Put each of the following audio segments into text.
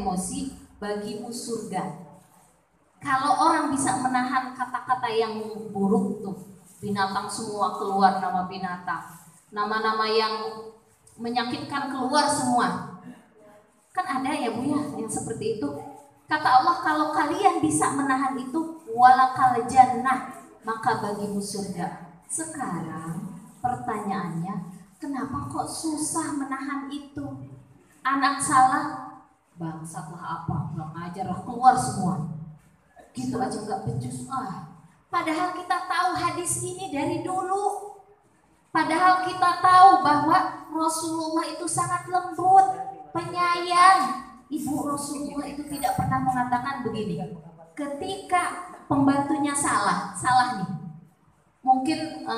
emosi, bagimu surga. Kalau orang bisa menahan kata-kata yang buruk tuh, binatang semua keluar nama binatang, nama-nama yang menyakitkan keluar semua. Kan ada ya Bu ya yang seperti itu. Kata Allah, kalau kalian bisa menahan itu, walakal jannah, maka bagimu surga. Sekarang pertanyaannya, kenapa kok susah menahan itu? Anak salah, bangsatlah apa, nggak ngajarlah, keluar semua. Gitu aja nggak becus. Padahal kita tahu hadis ini dari dulu. Padahal kita tahu bahwa Rasulullah itu sangat lembut, penyayang. Ibu Rasulullah itu tidak pernah mengatakan begini. Ketika pembantunya salah nih. Mungkin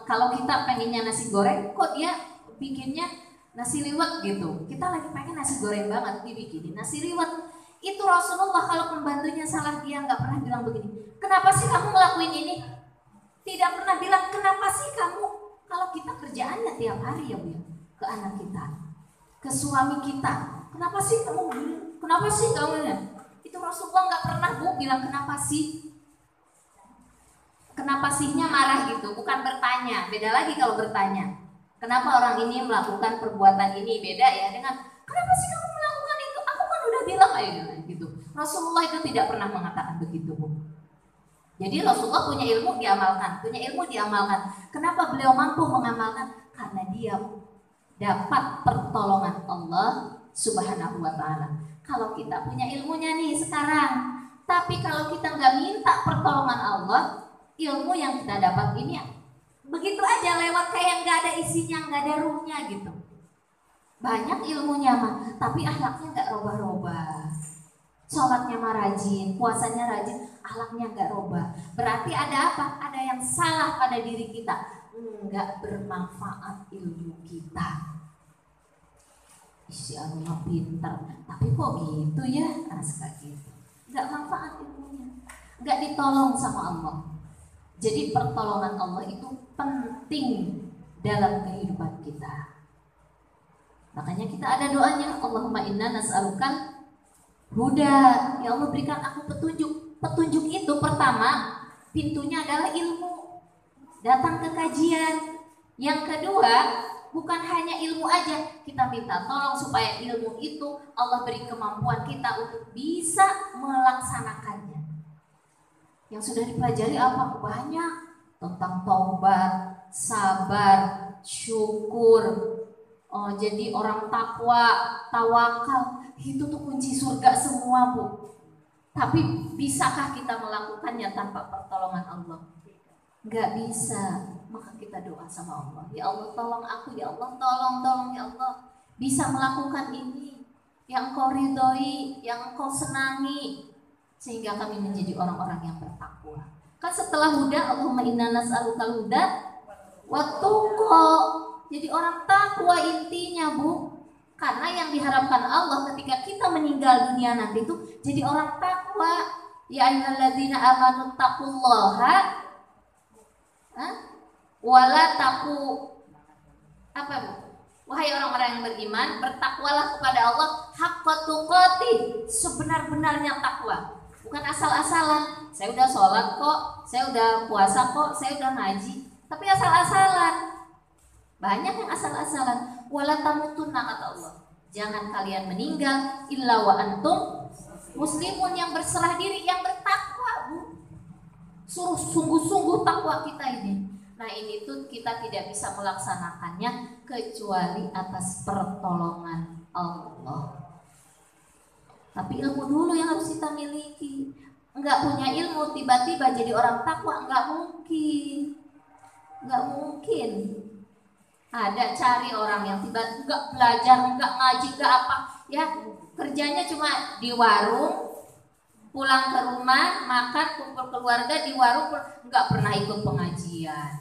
kalau kita pengennya nasi goreng, kok dia bikinnya nasi liwet gitu. Kita lagi pengen nasi goreng banget, dibikinin nasi liwet. Itu Rasulullah kalau pembantunya salah, dia nggak pernah bilang begini, kenapa sih kamu ngelakuin ini? Tidak pernah bilang kenapa sih kamu. Kalau kita kerjaannya tiap hari ya Bu, ke anak kita, ke suami kita, kenapa sih kamu? Kenapa sih kamu? Itu Rasulullah nggak pernah Bu bilang kenapa sih. Kenapa sihnya marah gitu, bukan bertanya. Beda lagi kalau bertanya. Kenapa orang ini melakukan perbuatan ini, beda ya dengan kenapa sih kamu melakukan itu? Aku kan udah bilang gitu. Rasulullah itu tidak pernah mengatakan begitu Bu. Jadi Rasulullah punya ilmu diamalkan. Kenapa beliau mampu mengamalkan? Karena dia dapat pertolongan Allah Subhanahu wa ta'ala. Kalau kita punya ilmunya nih sekarang, tapi kalau kita nggak minta pertolongan Allah, ilmu yang kita dapat ini begitu aja lewat, kayak nggak ada isinya, nggak ada ruhnya gitu. Banyak ilmunya mah, tapi akhlaknya nggak robah-robah. Sholatnya mah rajin, puasanya rajin, akhlaknya nggak robah. Berarti ada apa? Ada yang salah pada diri kita. Nggak bermanfaat ilmu kita. Si Allah pintar, tapi kok gitu ya? Gitu. Nggak manfaat ilmunya, nggak ditolong sama Allah. Jadi pertolongan Allah itu penting dalam kehidupan kita. Makanya kita ada doanya, Allahumma inna nas'alukal huda. Ya Allah, berikan aku petunjuk. Petunjuk itu pertama, pintunya adalah ilmu. Datang ke kajian. Yang kedua, bukan hanya ilmu aja, kita minta tolong supaya ilmu itu Allah beri kemampuan kita untuk bisa melaksanakannya. Yang sudah dipelajari apa? Banyak. Tentang taubat, sabar, syukur, jadi orang takwa, tawakal. Itu tuh kunci surga semua Bu. Tapi bisakah kita melakukannya tanpa pertolongan Allah? Nggak bisa. Maka kita doa sama Allah, ya Allah tolong aku, ya Allah tolong ya Allah bisa melakukan ini yang Engkau ridhoi, yang Engkau senangi, sehingga kami menjadi orang-orang yang bertakwa. Kan setelah huda, Allahumma inna nas'alukal huda wa tuqa. Jadi orang takwa intinya Bu. Karena yang diharapkan Allah ketika kita meninggal dunia nanti itu jadi orang takwa. Ya ayyuhalladzina amanu taqullaha wala taku apa Bu? Wahai orang-orang yang beriman, bertakwalah kepada Allah haqqa tuqatih, sebenar-benarnya takwa. Bukan asal-asalan. Saya udah sholat kok, saya udah puasa kok, saya udah ngaji, tapi asal-asalan. Banyak yang asal-asalan. Wala tamutunna kata Allah. Jangan kalian meninggal illa wa antum muslimun, yang berserah diri, yang bertakwa Bu. Suruh sungguh-sungguh takwa kita ini. Nah ini tuh kita tidak bisa melaksanakannya kecuali atas pertolongan Allah. Tapi ilmu dulu yang harus kita miliki. Enggak punya ilmu tiba-tiba jadi orang takwa, enggak mungkin. Enggak mungkin. Ada cari orang yang tiba enggak belajar, enggak ngaji, enggak apa, ya kerjanya cuma di warung, pulang ke rumah, makan, kumpul keluarga di warung, enggak pernah ikut pengajian.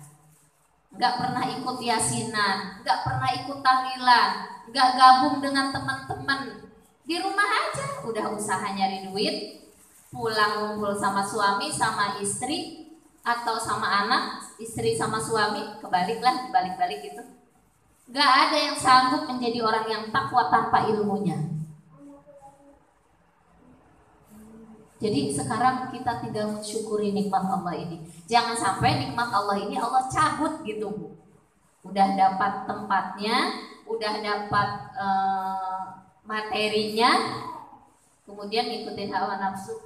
Nggak pernah ikut yasinan, nggak pernah ikut tahlilan, nggak gabung dengan teman-teman, di rumah aja udah usaha nyari duit, pulang ngumpul sama suami sama istri atau sama anak, istri sama suami, balik gitu. Nggak ada yang sanggup menjadi orang yang takwa tanpa ilmunya. Jadi sekarang kita tinggal mensyukuri nikmat Allah ini. Jangan sampai nikmat Allah ini Allah cabut gitu Bu. Udah dapat tempatnya, udah dapat materinya, kemudian ngikutin hawa nafsu,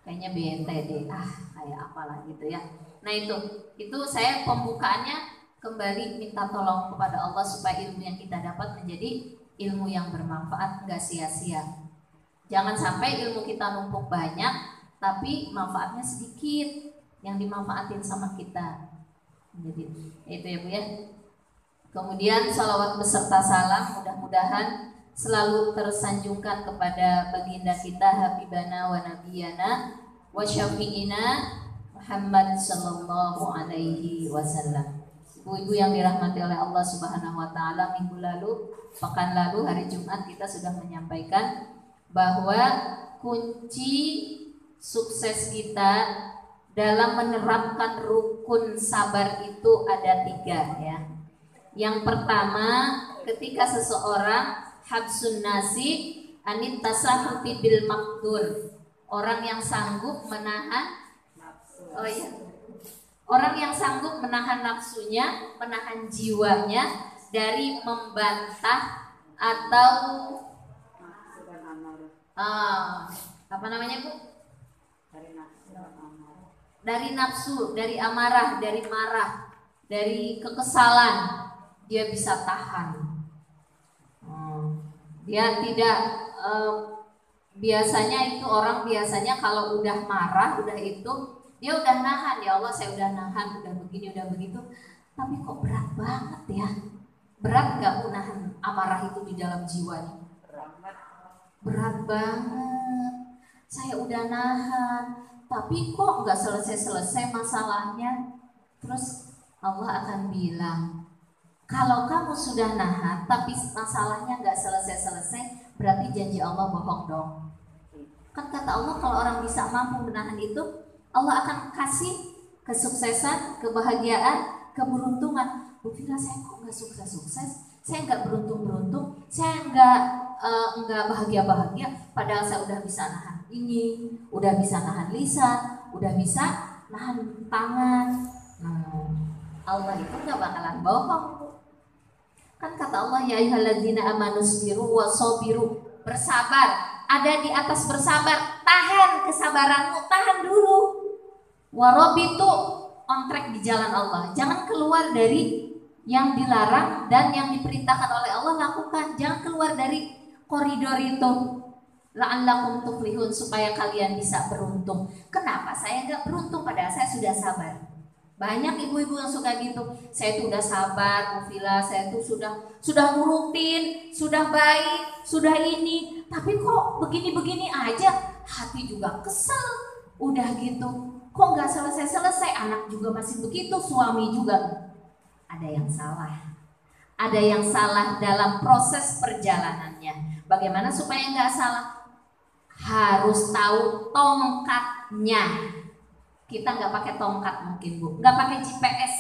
kayaknya bete deh, kayak apalah gitu ya. Nah itu saya pembukaannya kembali minta tolong kepada Allah supaya ilmu yang kita dapat menjadi ilmu yang bermanfaat, nggak sia-sia. Jangan sampai ilmu kita numpuk banyak tapi manfaatnya sedikit yang dimanfaatin sama kita. Jadi itu ya Bu ya. Kemudian salawat beserta salam mudah-mudahan selalu tersanjungkan kepada baginda kita Habibana wa Nabiyana wa Syafi'ina Muhammad sallallahu alaihi wasallam. Ibu-ibu yang dirahmati oleh Allah Subhanahu wa taala, minggu lalu, pekan lalu hari Jumat kita sudah menyampaikan bahwa kunci sukses kita dalam menerapkan rukun sabar itu ada 3 ya. Yang pertama, ketika seseorang habsun nasi anit tasahuti bil makdur, orang yang sanggup menahan orang yang sanggup menahan nafsunya, menahan jiwanya dari membantah atau apa namanya Bu? Dari nafsu, dari amarah, dari marah, dari kekesalan, dia bisa tahan. Dia tidak biasanya itu orang biasanya kalau udah marah, udah itu dia udah nahan, ya Allah saya udah nahan, udah begini, udah begitu. Tapi kok berat banget ya? Berat gak Bu nahan amarah itu di dalam jiwanya? Berat banget. Saya udah nahan, tapi kok nggak selesai-selesai masalahnya. Terus Allah akan bilang, kalau kamu sudah nahan tapi masalahnya nggak selesai-selesai, berarti janji Allah bohong dong. Kan kata Allah kalau orang bisa mampu menahan itu, Allah akan kasih kesuksesan, kebahagiaan, keberuntungan. Bu Fira, saya kok nggak sukses-sukses? Saya nggak beruntung-beruntung, saya nggak bahagia-bahagia, padahal saya udah bisa nahan ini, udah bisa nahan lisan, udah bisa nahan tangan. Allah itu nggak bakalan bohong. Kan kata Allah, ya ayyuhalladzina amanu sabiru wasabiru, bersabar, ada di atas bersabar, tahan kesabaranmu, tahan dulu. Warobitu, on track di jalan Allah, jangan keluar dari yang dilarang dan yang diperintahkan oleh Allah lakukan. Jangan keluar dari koridor itu. La'allakum tuflihun, supaya kalian bisa beruntung. Kenapa saya nggak beruntung padahal saya sudah sabar? Banyak ibu-ibu yang suka gitu. Saya itu udah sabar, Bu Fila, saya itu sudah nurutin, sudah baik, sudah ini, tapi kok begini-begini aja, hati juga kesel. Udah gitu, kok nggak selesai-selesai, anak juga masih begitu, suami juga. Ada yang salah. Ada yang salah dalam proses perjalanannya. Bagaimana supaya nggak salah? Harus tahu tongkatnya. Kita nggak pakai tongkat mungkin Bu, nggak pakai GPS.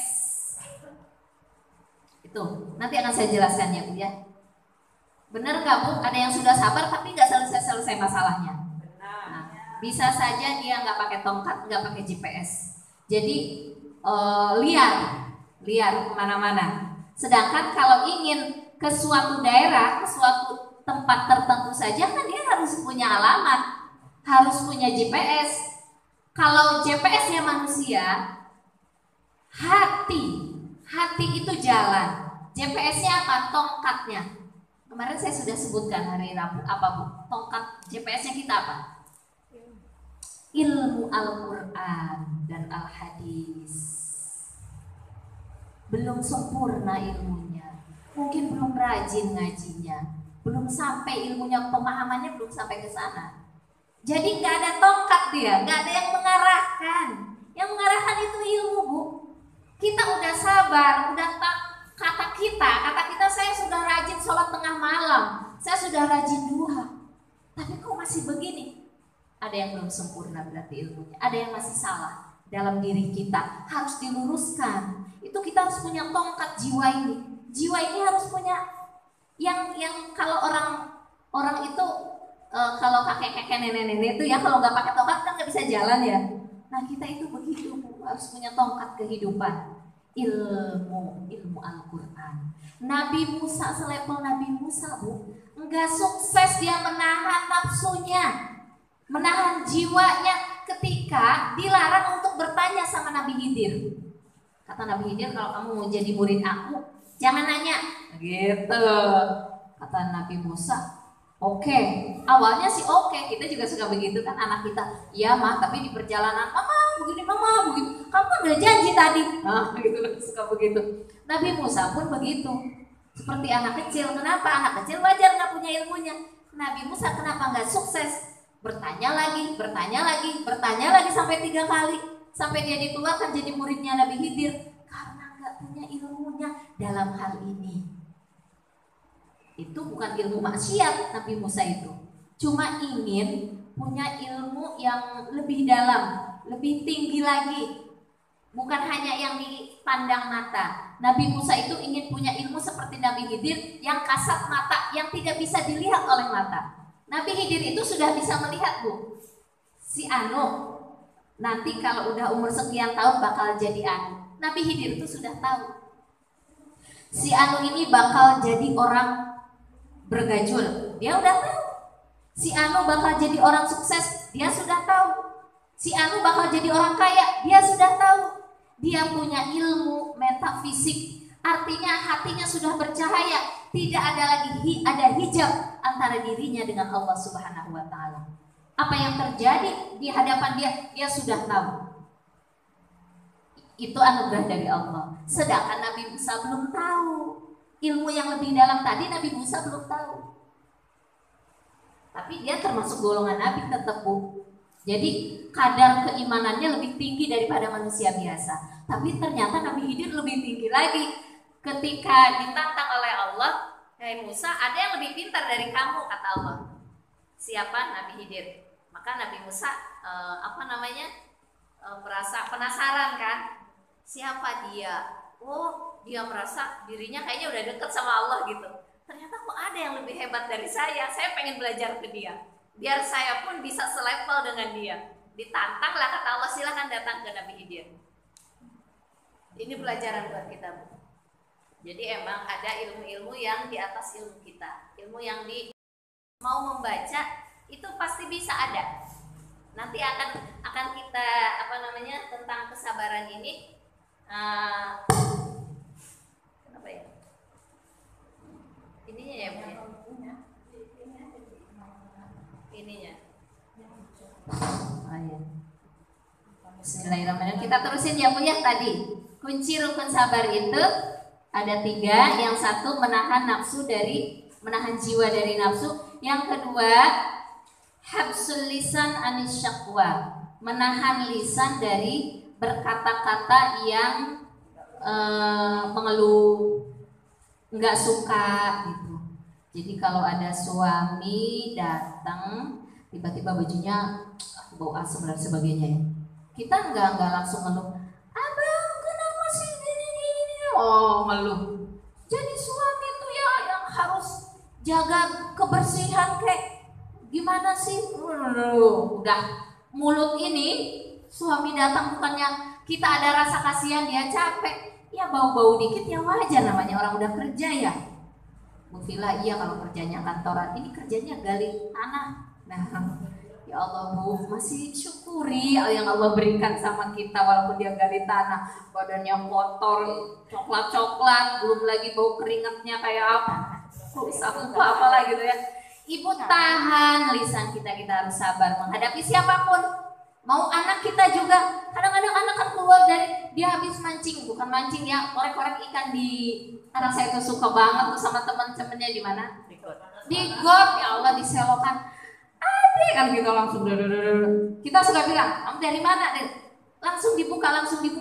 Itu nanti akan saya jelaskan ya Bu ya. Benar nggak Bu? Ada yang sudah sabar tapi nggak selesai-selesai masalahnya. Nah, bisa saja dia nggak pakai tongkat, nggak pakai GPS. Jadi liar kemana-mana. Sedangkan kalau ingin ke suatu daerah, ke suatu tempat tertentu saja kan dia harus punya alamat, harus punya GPS. Kalau GPS-nya manusia, hati itu jalan. GPS-nya apa? Tongkatnya. Kemarin saya sudah sebutkan hari Rabu apa Bu? Tongkat GPS-nya kita apa? Ilmu Al-Quran dan Al-Hadis. Belum sempurna ilmunya, mungkin belum rajin ngajinya, belum sampai ilmunya, pemahamannya belum sampai ke sana. Jadi nggak ada tongkat dia, nggak ada yang mengarahkan. Yang mengarahkan itu ilmu Bu. Kita udah sabar, kata kita saya sudah rajin sholat tengah malam, saya sudah rajin duha, tapi kok masih begini? Ada yang belum sempurna berarti ilmunya, ada yang masih salah dalam diri kita, harus diluruskan. Itu kita harus punya tongkat jiwa ini. Jiwa ini harus punya yang kalau orang itu kalau kakek-kakek nenek-nenek itu ya kalau nggak pakai tongkat kan nggak bisa jalan ya. Nah kita itu begitu Bu, harus punya tongkat kehidupan, ilmu Al-Quran. Nabi Musa selevel Nabi Musa Bu, nggak sukses dia menahan nafsunya, menahan jiwanya ketika dilarang untuk bertanya sama Nabi Khidir. Kata Nabi Khidir, kalau kamu mau jadi murid aku, jangan nanya. Gitu. Kata Nabi Musa, oke. Awalnya sih oke, kita juga suka begitu kan anak kita. Iya mah, tapi di perjalanan, mama begini, kamu kan udah janji tadi. Nah, gitu suka begitu. Nabi Musa pun begitu. Seperti anak kecil. Kenapa? Anak kecil wajar nggak punya ilmunya. Nabi Musa kenapa nggak sukses? Bertanya lagi sampai 3 kali. Sampai dia dikeluarkan jadi muridnya Nabi Khidir. Karena nggak punya ilmunya dalam hal ini. Itu bukan ilmu maksiat Nabi Musa itu. Cuma ingin punya ilmu yang lebih dalam, lebih tinggi lagi. Bukan hanya yang dipandang mata. Nabi Musa itu ingin punya ilmu seperti Nabi Khidir yang kasat mata, yang tidak bisa dilihat oleh mata. Nabi Khidir itu sudah bisa melihat Bu. Si Anu nanti kalau udah umur sekian tahun bakal jadi Anu. Nabi Khidir itu sudah tahu. Si Anu ini bakal jadi orang bergajul, dia udah tahu. Si Anu bakal jadi orang sukses, dia sudah tahu. Si Anu bakal jadi orang kaya, dia sudah tahu. Dia punya ilmu metafisik, artinya hatinya sudah bercahaya, tidak ada lagi ada hijab antara dirinya dengan Allah Subhanahu wa taala. Apa yang terjadi di hadapan dia sudah tahu. Itu anugerah dari Allah. Sedangkan Nabi Musa belum tahu. Ilmu yang lebih dalam tadi Nabi Musa belum tahu. Tapi dia termasuk golongan Nabi tetap Bu. Jadi kadar keimanannya lebih tinggi daripada manusia biasa. Tapi ternyata Nabi Khidir lebih tinggi lagi. Ketika ditantang oleh Allah, "Hai Musa, ada yang lebih pintar dari kamu," kata Allah. Siapa? Nabi Khidir. Maka Nabi Musa merasa penasaran kan? Siapa dia? Oh, dia merasa dirinya kayaknya udah deket sama Allah gitu. Ternyata kok ada yang lebih hebat dari saya pengen belajar ke dia. Biar saya pun bisa selevel dengan dia. Ditantanglah kata Allah, silakan datang ke Nabi Khidir. Ini pelajaran buat kita Bu. Jadi emang ada ilmu-ilmu yang di atas ilmu kita. Ilmu yang mau membaca itu pasti bisa ada. Nanti akan kita tentang kesabaran ini apa ya? Ininya ya Bu ya? Ininya. Oh ya. Bismillahirrahmanirrahim. Kita terusin ya Bu ya tadi. Kunci rukun sabar itu ada 3. Yang satu menahan jiwa dari nafsu. Yang kedua habsul lisan anis syakwa, menahan lisan dari berkata-kata yang mengeluh, nggak suka gitu. Jadi kalau ada suami datang tiba-tiba bajunya bau asam dan sebagainya ya, kita nggak langsung ngeluh, abang kenapa sih gini, oh ngeluh. Jadi suami itu ya yang harus jaga kebersihan kayak gimana sih? Udah mulut ini suami datang bukannya kita ada rasa kasihan, dia capek ya, bau-bau dikit ya wajar, namanya orang udah kerja ya. Bu Vila, iya kalau kerjanya kantoran, ini kerjanya gali tanah. Nah ya Allah Bu, masih syukuri yang Allah berikan sama kita, walaupun dia gali tanah, badannya kotor, coklat-coklat, belum lagi bau keringatnya kayak apa, apalah gitu ya. Ibu tahan lisan kita harus sabar menghadapi siapapun. Mau anak kita juga, kadang-kadang anak kan keluar dari, dia habis mancing, bukan mancing ya, korek-korek ikan di, anak saya tuh suka banget tuh sama teman-temannya di mana? Di got, ya Allah diselokan. Ada kan gitu langsung. Kita suka bilang, kamu dari mana? Langsung dibuka,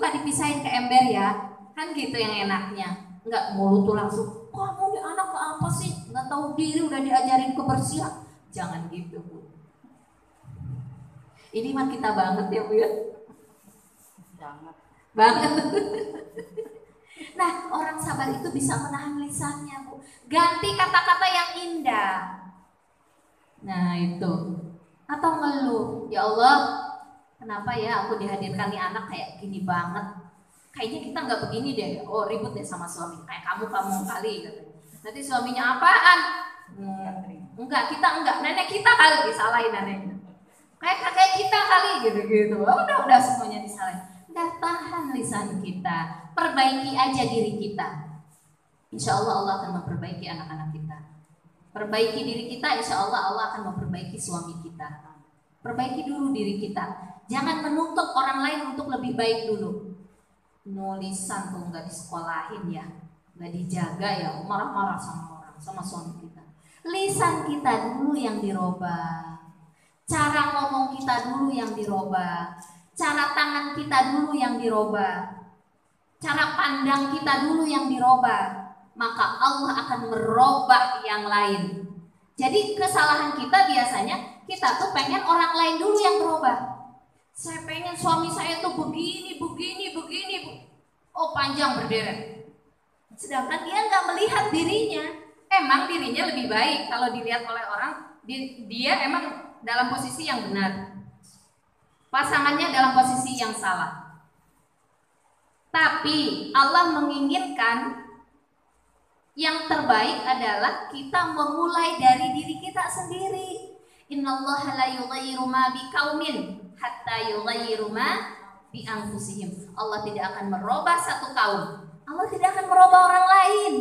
dipisahin ke ember ya. Kan gitu yang enaknya. Enggak mulut tuh langsung, kamu nih anak apa sih? Nggak tahu diri udah diajarin kebersihan. Jangan gitu Bu. Ini mah kita banget ya Bu ya. Banget. Nah orang sabar itu bisa menahan lisannya Bu. Ganti kata-kata yang indah. Nah itu. Atau ngeluh, ya Allah, kenapa ya aku dihadirkan nih anak kayak gini banget. Kayaknya kita nggak begini deh. Oh ribut deh sama suami. Kayak kamu kali katanya. Nanti suaminya apaan? Enggak, kita enggak. Nenek kita kali disalahin neneknya. Kayak kakek kita kali gitu-gitu. Oh, udah semuanya disalahin. Udah tahan lisan kita. Perbaiki aja diri kita. Insya Allah Allah akan memperbaiki anak-anak kita. Perbaiki diri kita, insya Allah Allah akan memperbaiki suami kita. Perbaiki dulu diri kita. Jangan menuntut orang lain untuk lebih baik dulu. Nulisan tuh nggak disekolahin ya, nggak dijaga ya, marah-marah sama orang, sama suami kita. Lisan kita dulu yang dirubah. Cara ngomong kita dulu yang dirubah. Cara tangan kita dulu yang dirubah. Cara pandang kita dulu yang dirubah. Maka Allah akan merubah yang lain. Jadi kesalahan kita biasanya kita tuh pengen orang lain dulu yang berubah. Saya pengen suami saya tuh begini. Oh panjang berderet. Sedangkan dia nggak melihat dirinya. Emang dirinya lebih baik kalau dilihat oleh orang. Dia emang dalam posisi yang benar. Pasangannya dalam posisi yang salah. Tapi Allah menginginkan yang terbaik adalah kita memulai dari diri kita sendiri. Innallaha la yughayyiru ma biqaumin hatta yughayyiru ma bi anfusihim. Allah tidak akan merubah satu kaum. Allah tidak akan merubah orang lain.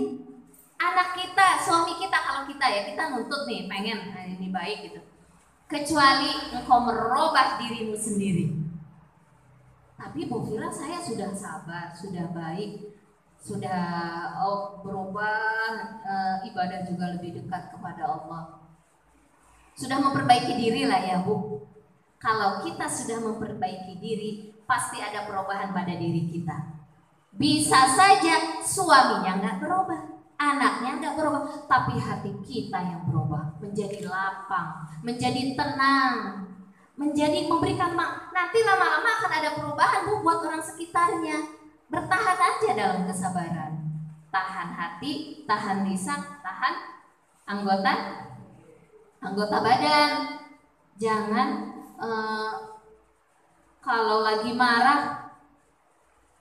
Anak kita, suami kita, kalau kita ya kita nuntut nih pengen ini baik gitu. Kecuali engkau merubah dirimu sendiri. Tapi Bu Fira saya sudah sabar, sudah baik, sudah berubah, ibadah juga lebih dekat kepada Allah. Sudah memperbaiki diri lah ya Bu. Kalau kita sudah memperbaiki diri, pasti ada perubahan pada diri kita. Bisa saja suaminya nggak berubah, anaknya nggak berubah, tapi hati kita yang berubah, menjadi lapang, menjadi tenang, menjadi memberikan nanti lama-lama akan ada perubahan Bu buat orang sekitarnya. Bertahan aja dalam kesabaran. Tahan hati, tahan lisan, tahan anggota badan. Jangan kalau lagi marah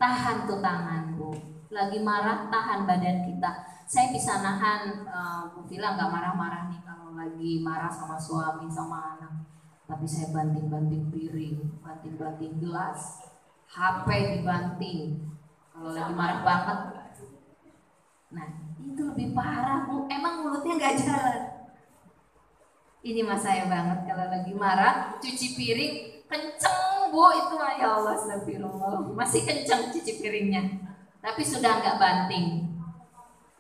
tahan tuh tangan Bu. Lagi marah tahan badan kita. Saya bisa nahan Bu Vila nggak marah-marah nih kalau lagi marah sama suami sama anak. Tapi saya banting-banting piring, banting-banting gelas, HP dibanting. Kalau lagi marah banget. Nah itu lebih parah Bu. Emang mulutnya nggak jalan. Ini mah saya banget kalau lagi marah cuci piring kenceng Bu itu ya Allah astagfirullah. Masih kenceng cuci piringnya. Tapi sudah nggak banting.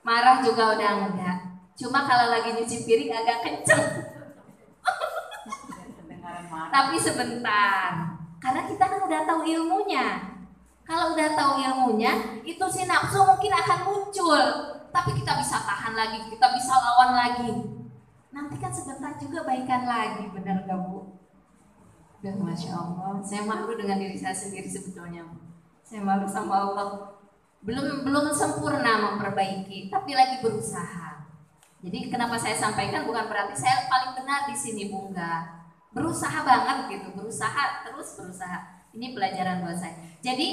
Marah juga udah enggak. Cuma kalau lagi nyuci piring agak kenceng. Tapi sebentar. Karena kita kan udah tahu ilmunya. Kalau udah tahu ilmunya, itu si nafsu mungkin akan muncul. Tapi kita bisa tahan lagi, kita bisa lawan lagi. Nanti kan sebentar juga baikan lagi, benar gak Bu? Dan Masya Allah, saya malu dengan diri saya sendiri sebetulnya. Saya malu sama Allah. Belum sempurna memperbaiki, tapi lagi berusaha. Jadi kenapa saya sampaikan bukan berarti saya paling benar di sini Bu, enggak. Berusaha banget gitu, terus berusaha. Ini pelajaran buat saya. Jadi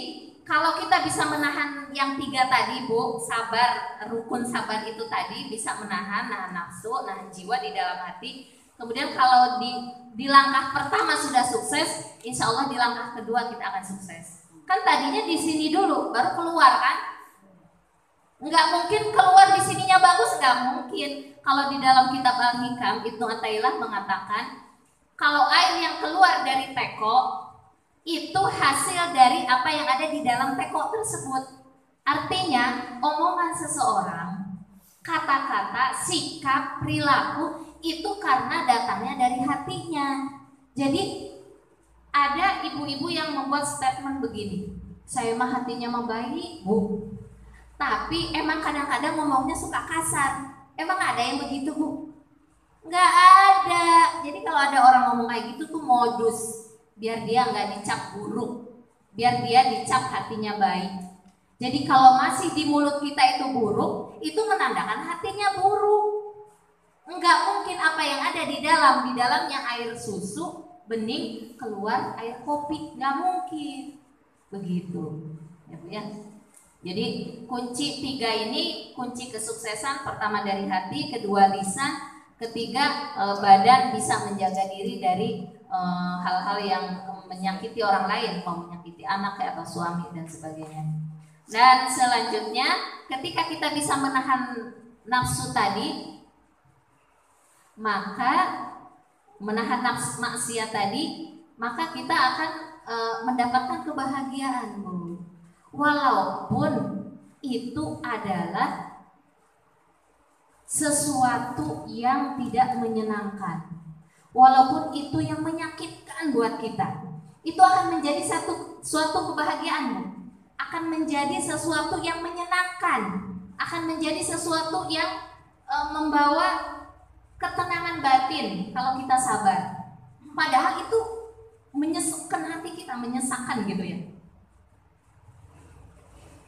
kalau kita bisa menahan yang 3 tadi Bu, sabar, rukun sabar itu tadi bisa nahan nafsu, nahan jiwa di dalam hati. Kemudian kalau di langkah pertama sudah sukses, insya Allah di langkah kedua kita akan sukses. Kan tadinya di sini dulu, baru keluar kan? Nggak mungkin keluar di sininya bagus, nggak mungkin. Kalau di dalam kitab Al-Hikam, Ibnu Athaillah mengatakan, kalau air yang keluar dari teko itu hasil dari apa yang ada di dalam teko tersebut. Artinya omongan seseorang, kata-kata, sikap, perilaku itu karena datangnya dari hatinya. Jadi ada ibu-ibu yang membuat statement begini, saya mah hatinya membaik Bu, tapi emang kadang-kadang ngomongnya suka kasar. Emang ada yang begitu Bu? Nggak ada. Jadi kalau ada orang ngomong kayak gitu tuh modus, biar dia nggak dicap buruk, biar dia dicap hatinya baik. Jadi kalau masih di mulut kita itu buruk, itu menandakan hatinya buruk. Enggak mungkin apa yang ada di dalamnya air susu, bening, keluar air kopi, nggak mungkin. Begitu, ya Bu ya. Jadi kunci 3 ini kunci kesuksesan. Pertama dari hati, kedua lisan, ketiga badan bisa menjaga diri dari hal-hal yang menyakiti orang lain, mau menyakiti anak atau suami dan sebagainya. Dan selanjutnya ketika kita bisa menahan nafsu tadi, maka menahan nafsu maksiat tadi, maka kita akan mendapatkan kebahagiaan, Bu. Walaupun itu adalah sesuatu yang tidak menyenangkan, walaupun itu yang menyakitkan buat kita, itu akan menjadi suatu kebahagiaan, Bu. Akan menjadi sesuatu yang menyenangkan, akan menjadi sesuatu yang membawa ketenangan batin kalau kita sabar. Padahal itu menyesakkan hati kita, menyesakkan gitu ya.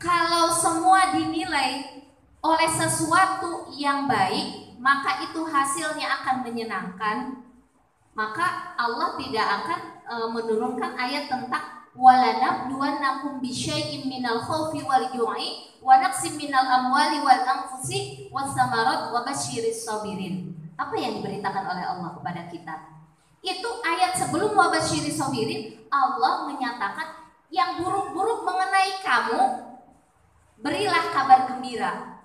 Kalau semua dinilai oleh sesuatu yang baik, maka itu hasilnya akan menyenangkan. Maka Allah tidak akan menurunkan ayat tentang walanabluwannakum bisyai'im minal khaufi wal ju'i wa naqsim minal amwali wal anfusi was samarat wa basyiris sabirin. Apa yang diberitakan oleh Allah kepada kita? Itu ayat sebelum wabasyiris sabirin. Allah menyatakan yang buruk-buruk mengenai kamu, berilah kabar gembira.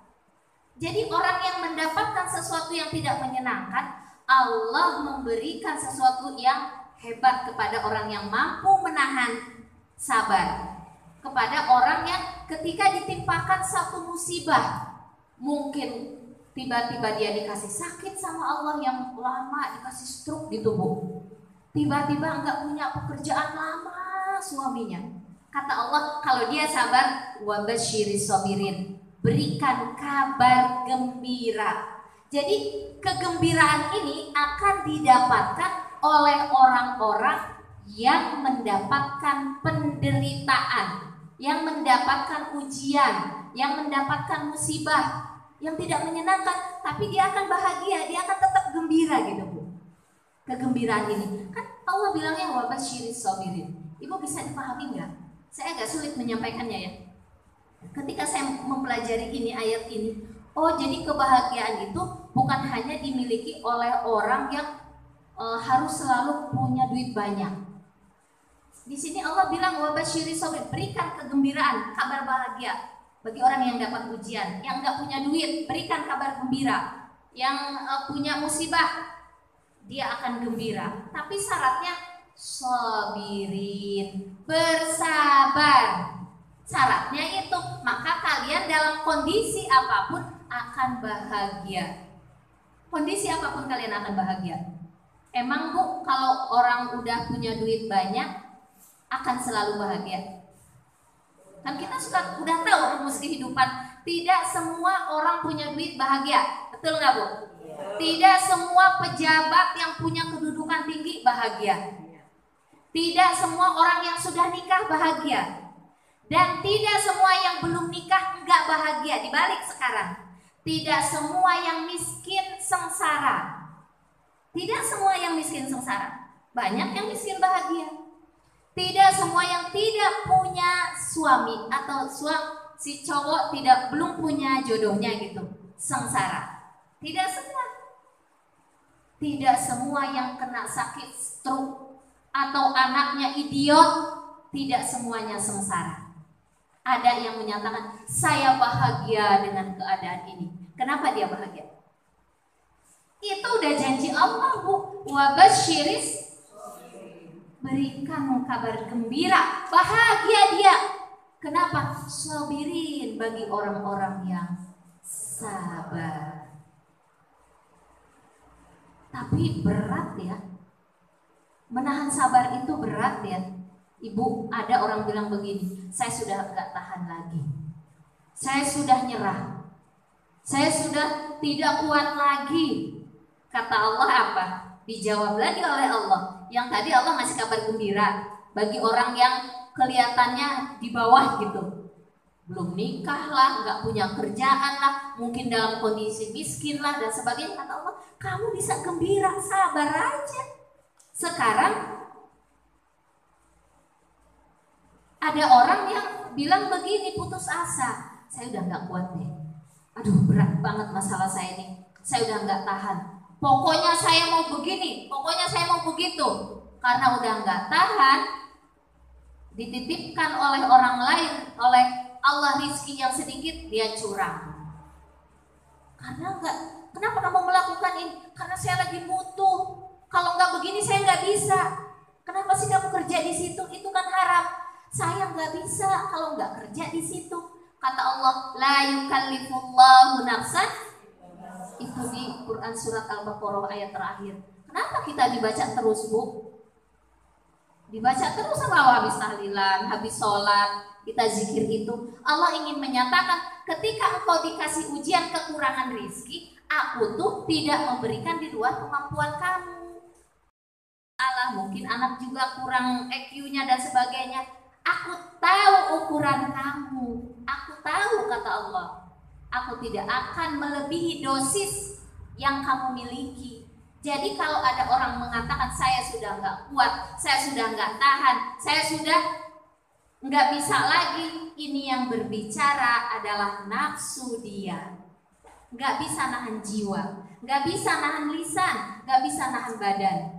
Jadi orang yang mendapatkan sesuatu yang tidak menyenangkan, Allah memberikan sesuatu yang hebat kepada orang yang mampu menahan sabar, kepada orang yang ketika ditimpakan satu musibah, mungkin tiba-tiba dia dikasih sakit sama Allah yang lama, dikasih stroke gitu Bu. Tiba-tiba enggak punya pekerjaan lama suaminya. Kata Allah, kalau dia sabar, wabasyiris sabirin, berikan kabar gembira. Jadi kegembiraan ini akan didapatkan oleh orang-orang yang mendapatkan penderitaan, yang mendapatkan ujian, yang mendapatkan musibah yang tidak menyenangkan, tapi dia akan bahagia, dia akan tetap gembira gitu Bu. Kegembiraan ini kan Allah bilangnya wabasyiris sabirin. Ibu bisa dipahami nggak? Saya agak sulit menyampaikannya ya. Ketika saya mempelajari ini ayat ini, oh jadi kebahagiaan itu bukan hanya dimiliki oleh orang yang harus selalu punya duit banyak. Di sini Allah bilang wabasyiris sabirin, berikan kegembiraan, kabar bahagia bagi orang yang dapat ujian. Yang nggak punya duit, berikan kabar gembira. Yang punya musibah, dia akan gembira. Tapi syaratnya sabirin, bersabar. Syaratnya itu, maka kalian dalam kondisi apapun akan bahagia. Kondisi apapun kalian akan bahagia. Emang Bu, kalau orang udah punya duit banyak akan selalu bahagia? Kan kita udah tahu rumus kehidupan, tidak semua orang punya duit bahagia, betul nggak Bu? Tidak semua pejabat yang punya kedudukan tinggi bahagia. Tidak semua orang yang sudah nikah bahagia. Dan tidak semua yang belum nikah nggak bahagia. Dibalik sekarang, tidak semua yang miskin sengsara. Tidak semua yang miskin sengsara, banyak yang miskin bahagia. Tidak semua yang tidak punya suami atau si cowok belum punya jodohnya gitu sengsara. Tidak semua. Tidak semua yang kena sakit stroke atau anaknya idiot, tidak semuanya sengsara. Ada yang menyatakan saya bahagia dengan keadaan ini. Kenapa dia bahagia? Itu udah janji Allah Bu. Wabasyiris, berikan kabar gembira, bahagia dia. Kenapa? Sabirin, bagi orang-orang yang sabar. Tapi berat ya. Menahan sabar itu berat ya. Ibu, ada orang bilang begini, saya sudah gak tahan lagi. Saya sudah nyerah. Saya sudah tidak kuat lagi. Kata Allah apa? Dijawab lagi oleh Allah. Yang tadi Allah ngasih kabar gembira bagi orang yang kelihatannya di bawah gitu. belum nikah lah, nggak punya kerjaan lah, mungkin dalam kondisi miskin lah dan sebagainya. Kata Allah, kamu bisa gembira, sabar aja. Sekarang ada orang yang bilang begini, putus asa, saya udah nggak kuat nih, aduh berat banget masalah saya ini, saya udah nggak tahan, pokoknya saya mau begini, pokoknya saya mau begitu. Karena udah nggak tahan, dititipkan oleh orang lain, oleh Allah rizki yang sedikit, dia curang. Karena enggak, kenapa kamu melakukan ini? Karena saya lagi butuh. Kalau enggak begini saya enggak bisa. Kenapa sih kamu kerja di situ? Itu kan haram. Saya enggak bisa kalau enggak kerja di situ. Kata Allah, la yukallifullahu nafsan. Itu di Quran surat Al-Baqarah ayat terakhir. Kenapa kita dibaca terus, Bu? Dibaca terus sama habis tahlilan, habis sholat, kita zikir itu. Allah ingin menyatakan, ketika engkau dikasih ujian kekurangan rizki, aku tuh tidak memberikan di luar kemampuan kamu. Allah, mungkin anak juga kurang EQ-nya dan sebagainya. Aku tahu ukuran kamu. Aku tahu, kata Allah, aku tidak akan melebihi dosis yang kamu miliki. Jadi kalau ada orang mengatakan saya sudah nggak kuat, saya sudah nggak tahan, saya sudah nggak bisa lagi, ini yang berbicara adalah nafsu dia. Nggak bisa nahan jiwa, nggak bisa nahan lisan, nggak bisa nahan badan.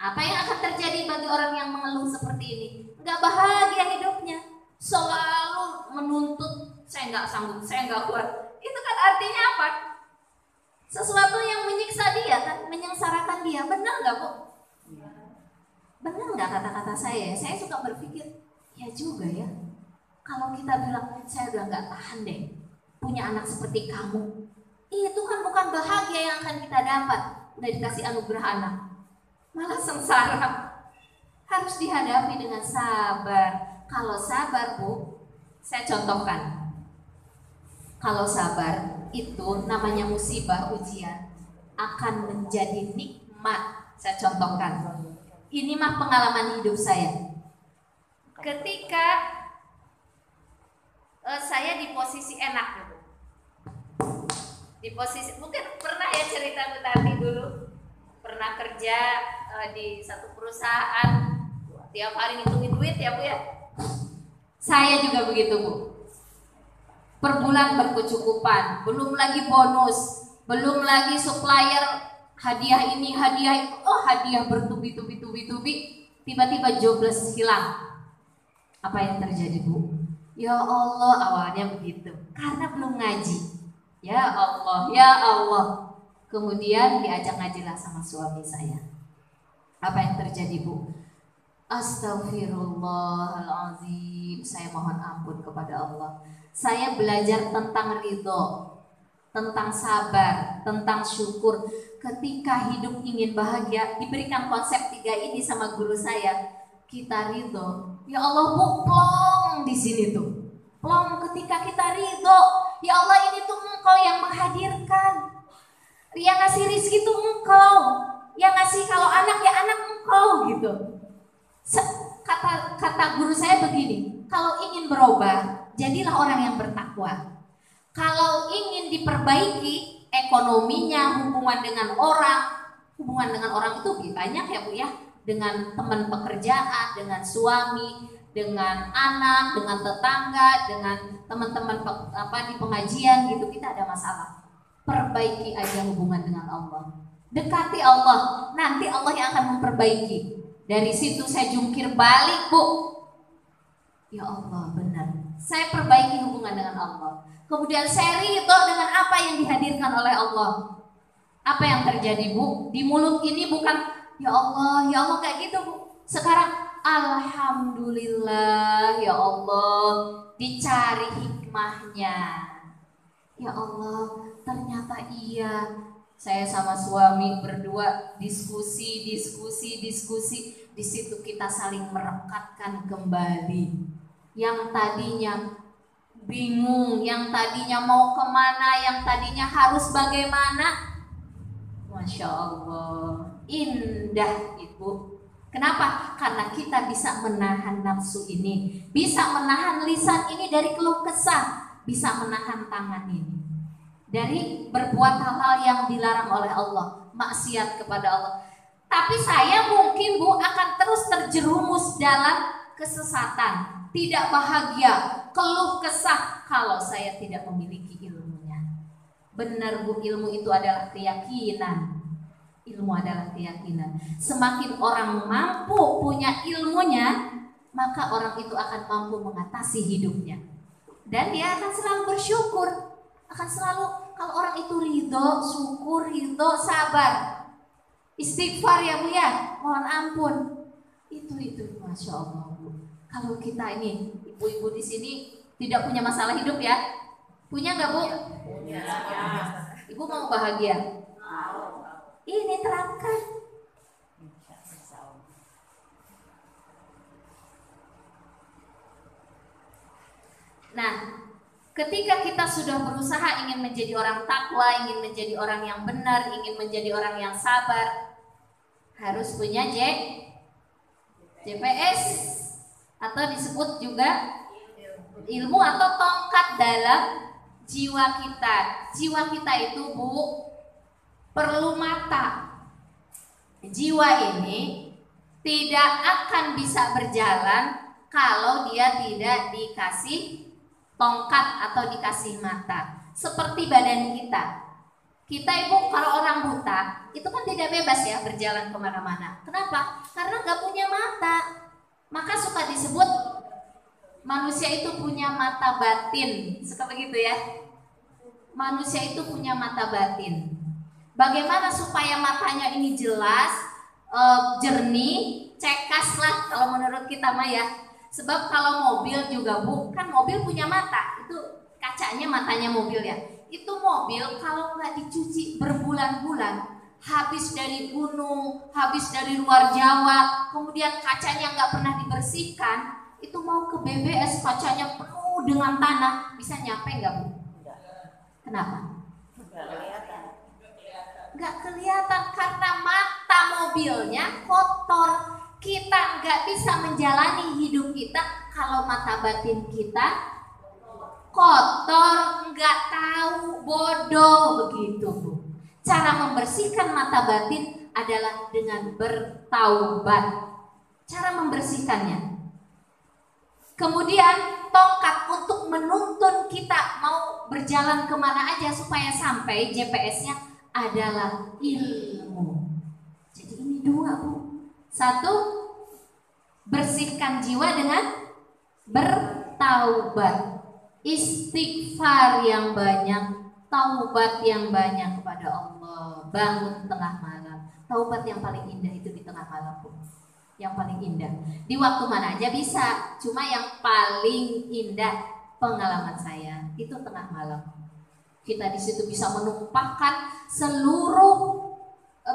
Apa yang akan terjadi bagi orang yang mengeluh seperti ini? Nggak bahagia hidupnya, selalu menuntut, saya nggak sanggup, saya nggak kuat. Itu kan artinya apa? Sesuatu yang menyiksa dia kan, menyengsarakan dia. Benar nggak, Bu? Benar nggak kata-kata saya? Saya suka berpikir, ya juga ya. Kalau kita bilang, saya udah nggak tahan deh punya anak seperti kamu, itu kan bukan bahagia yang akan kita dapat. Udah dikasih anugerah anak, malah sengsara. Harus dihadapi dengan sabar. Kalau sabar, Bu, saya contohkan. Kalau sabar itu namanya musibah, ujian akan menjadi nikmat. Saya contohkan. Ini mah pengalaman hidup saya. Ketika saya di posisi enak gitu. Di posisi, mungkin pernah ya cerita tadi dulu. Pernah kerja di satu perusahaan, tiap hari ngitungin duit ya, Bu ya. Saya juga begitu, Bu. Per bulan berkecukupan, belum lagi bonus, belum lagi supplier hadiah ini, hadiah itu, hadiah bertubi-tubi, tiba-tiba jobless hilang. Apa yang terjadi, Bu? Ya Allah, awalnya begitu, karena belum ngaji. Ya Allah, ya Allah. Kemudian diajak ngajilah sama suami saya. Apa yang terjadi, Bu? Astaghfirullahaladzim, saya mohon ampun kepada Allah. Saya belajar tentang ridho, tentang sabar, tentang syukur. Ketika hidup ingin bahagia, diberikan konsep 3 ini sama guru saya. Kita ridho, ya Allah, Bu, plong di sini tuh. Plong ketika kita ridho, ya Allah, ini tuh Engkau yang menghadirkan. Yang ngasih rizki tuh Engkau, yang ngasih kalau anak ya anak Engkau gitu. Kata guru saya begini, kalau ingin berubah, jadilah orang yang bertakwa. Kalau ingin diperbaiki ekonominya, hubungan dengan orang itu banyak ya, Bu ya. Dengan teman pekerjaan, dengan suami, dengan anak, dengan tetangga, dengan teman-teman di pengajian gitu, kita ada masalah. Perbaiki aja hubungan dengan Allah. Dekati Allah, nanti Allah yang akan memperbaiki. Dari situ saya jungkir balik, Bu. Ya Allah, benar. Saya perbaiki hubungan dengan Allah. Kemudian saya ridho dengan apa yang dihadirkan oleh Allah. Apa yang terjadi, Bu? Di mulut ini bukan ya Allah kayak gitu, Bu. Sekarang alhamdulillah, ya Allah, dicari hikmahnya. Ya Allah, ternyata iya. Saya sama suami berdua diskusi. Di situ kita saling merekatkan kembali. Yang tadinya bingung, yang tadinya mau kemana, yang tadinya harus bagaimana. Masya Allah, indah Ibu. Kenapa? Karena kita bisa menahan nafsu ini, bisa menahan lisan ini dari keluh kesah, bisa menahan tangan ini dari berbuat hal-hal yang dilarang oleh Allah, maksiat kepada Allah. Tapi saya mungkin Bu akan terus terjerumus dalam kesesatan, tidak bahagia, keluh kesah kalau saya tidak memiliki ilmunya. Benar Bu, ilmu itu adalah keyakinan. Ilmu adalah keyakinan. Semakin orang mampu punya ilmunya, maka orang itu akan mampu mengatasi hidupnya. Dan dia akan selalu bersyukur. Akan selalu, kalau orang itu ridho, syukur, ridho, sabar. Istighfar ya Bu ya, mohon ampun. Itu Masya Allah Bu. Kalau kita ini, ibu-ibu di sini tidak punya masalah hidup ya? Punya nggak Bu? Punya. Ibu mau bahagia? Ini terangkan. Nah, ketika kita sudah berusaha ingin menjadi orang takwa, ingin menjadi orang yang benar, ingin menjadi orang yang sabar, harus punya JPS atau disebut juga ilmu atau tongkat dalam jiwa kita. Jiwa kita itu Bu perlu mata. Jiwa ini tidak akan bisa berjalan kalau dia tidak dikasih tongkat atau dikasih mata. Seperti badan kita. Kita Ibu kalau orang buta itu kan tidak bebas ya berjalan kemana-mana. Kenapa? Karena nggak punya mata. Maka suka disebut manusia itu punya mata batin. Suka begitu ya. Manusia itu punya mata batin. Bagaimana supaya matanya ini jelas, jernih, cekas lah kalau menurut kita mah ya. Sebab kalau mobil juga Bu, kan mobil punya mata. Itu kacanya matanya mobil ya. Itu mobil kalau nggak dicuci berbulan-bulan, habis dari gunung, habis dari luar Jawa, kemudian kacanya nggak pernah dibersihkan, itu mau ke BBS kacanya penuh dengan tanah, bisa nyampe nggak Bu? Kenapa? Nggak kelihatan karena mata mobilnya kotor. Kita nggak bisa menjalani hidup kita kalau mata batin kita kotor, nggak tahu, bodoh begitu Bu. Cara membersihkan mata batin adalah dengan bertaubat. Cara membersihkannya. Kemudian tongkat untuk menuntun kita mau berjalan kemana aja supaya sampai JPS-nya adalah ilmu. Jadi ini dua Bu. Satu, bersihkan jiwa dengan bertaubat. Istighfar yang banyak, taubat yang banyak kepada Allah. Bangun tengah malam. Taubat yang paling indah itu di tengah malam Bu. Yang paling indah. Di waktu mana aja bisa. Cuma yang paling indah pengalaman saya itu tengah malam. Kita di situ bisa menumpahkan seluruh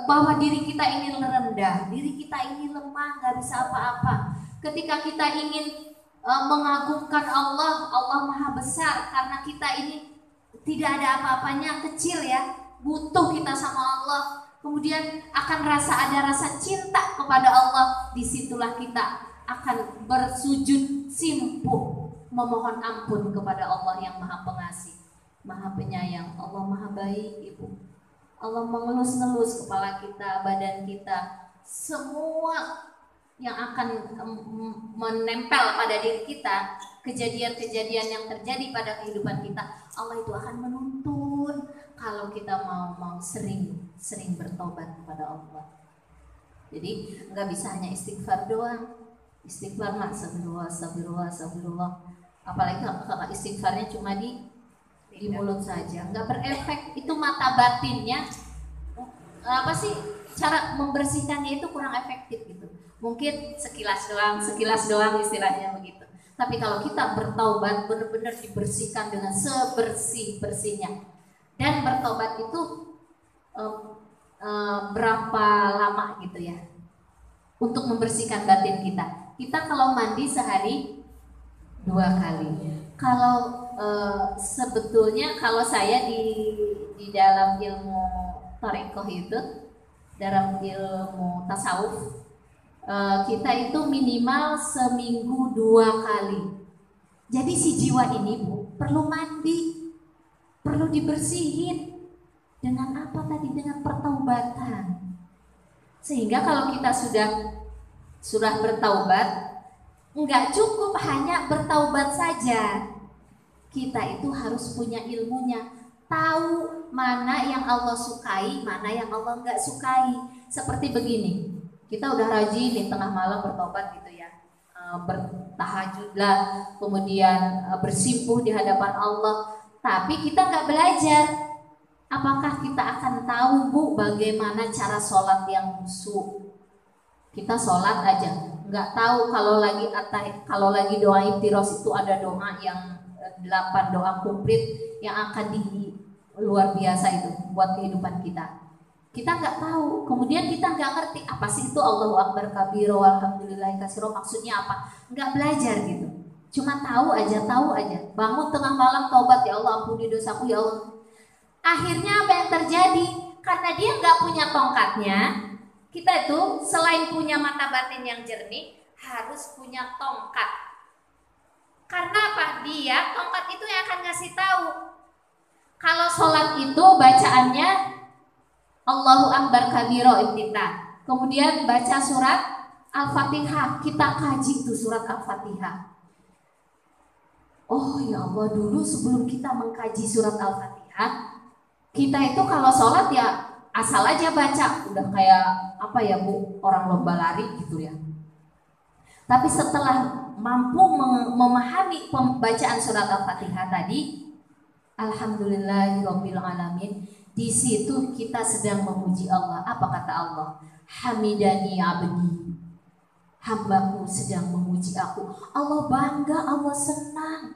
bahwa diri kita ini rendah, diri kita ini lemah, nggak bisa apa-apa. Ketika kita ingin mengagungkan Allah, Allah Maha Besar, karena kita ini tidak ada apa-apanya, kecil ya, butuh kita sama Allah. Kemudian akan ada rasa cinta kepada Allah. Disitulah kita akan bersujud simpuh, memohon ampun kepada Allah yang Maha Pengasih, Maha Penyayang. Allah Maha Baik Ibu. Allah mengelus-ngelus kepala kita, badan kita, semua yang akan menempel pada diri kita, kejadian-kejadian yang terjadi pada kehidupan kita, Allah itu akan menuntun kalau kita mau sering bertobat kepada Allah. Jadi nggak bisa hanya istighfar doang. Istighfar mah astagfirullah. Apalagi kalau istighfarnya cuma di mulut saja, nggak berefek. Itu mata batinnya apa sih, cara membersihkannya itu kurang efektif gitu. Mungkin sekilas doang istilahnya begitu. Tapi kalau kita bertaubat, benar-benar dibersihkan dengan sebersih-bersihnya. Dan bertobat itu berapa lama gitu ya untuk membersihkan batin kita. Kita kalau mandi sehari 2 kali. Kalau sebetulnya kalau saya di dalam ilmu thariqah itu, dalam ilmu tasawuf kita itu minimal seminggu 2 kali. Jadi si jiwa ini Bu perlu mandi, perlu dibersihin. Dengan apa tadi? Dengan pertaubatan. Sehingga kalau kita sudah bertaubat, nggak cukup hanya bertaubat saja. Kita itu harus punya ilmunya, tahu mana yang Allah sukai, mana yang Allah nggak sukai. Seperti begini, kita udah rajin di tengah malam bertobat gitu ya, bertahajudlah, kemudian bersimpuh di hadapan Allah, tapi kita nggak belajar. Apakah kita akan tahu Bu bagaimana cara sholat yang khusyuk? Kita sholat aja nggak tahu kalau lagi doa iftiros itu ada doa yang 8 doa komplit yang akan luar biasa itu buat kehidupan kita. Kita nggak tahu, kemudian kita nggak ngerti apa sih itu Allahu Akbar kabiro walhamdulillahi katsiro maksudnya apa, nggak belajar gitu. Cuma tahu aja, bangun tengah malam taubat, ya Allah ampuni dosaku ya Allah. Akhirnya apa yang terjadi? Karena dia nggak punya tongkatnya, kita itu selain punya mata batin yang jernih, harus punya tongkat. Karena apa? Dia tongkat itu yang akan ngasih tahu. Kalau sholat itu bacaannya Allahu Akbar kabiro iftitah. Kemudian baca surat Al-Fatihah. Kita kaji itu surat Al-Fatihah. Oh ya Allah, dulu sebelum kita mengkaji surat Al-Fatihah, kita itu kalau sholat ya asal aja baca, udah kayak apa ya Bu, orang lomba lari gitu ya. Tapi setelah mampu memahami pembacaan surat Al-Fatihah tadi, alhamdulillahirabbil alamin, di situ kita sedang memuji Allah. Apa kata Allah? Hamidani abdi, hambaku sedang memuji aku. Allah bangga, Allah senang,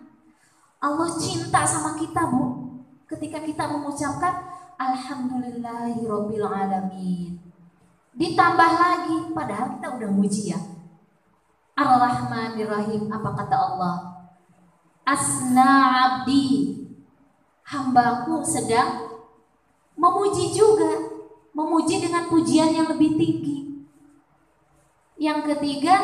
Allah cinta sama kita Bu. Ketika kita mengucapkan alhamdulillahirabbil alamin, ditambah lagi, padahal kita udah muji ya. Ar-Rahmanir-Rahim, apa kata Allah? Asna abdi, hambaku sedang memuji juga, memuji dengan pujian yang lebih tinggi. Yang ketiga,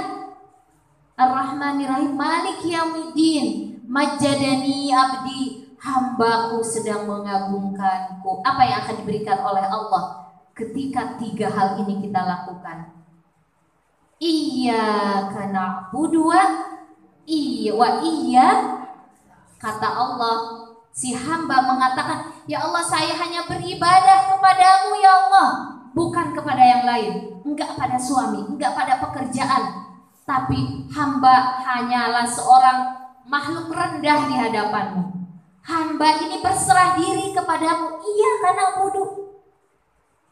Ar-Rahmanir-Rahim, Malik Yaumiddin, majjadani abdi, hambaku sedang mengagungkanku. Apa yang akan diberikan oleh Allah ketika 3 hal ini kita lakukan? Iyyaka na'budu wa iya, kata Allah, si hamba mengatakan, ya Allah saya hanya beribadah kepadamu ya Allah, bukan kepada yang lain, enggak pada suami, enggak pada pekerjaan, tapi hamba hanyalah seorang makhluk rendah di hadapanmu. Hamba ini berserah diri kepadamu. Iyyaka na'budu,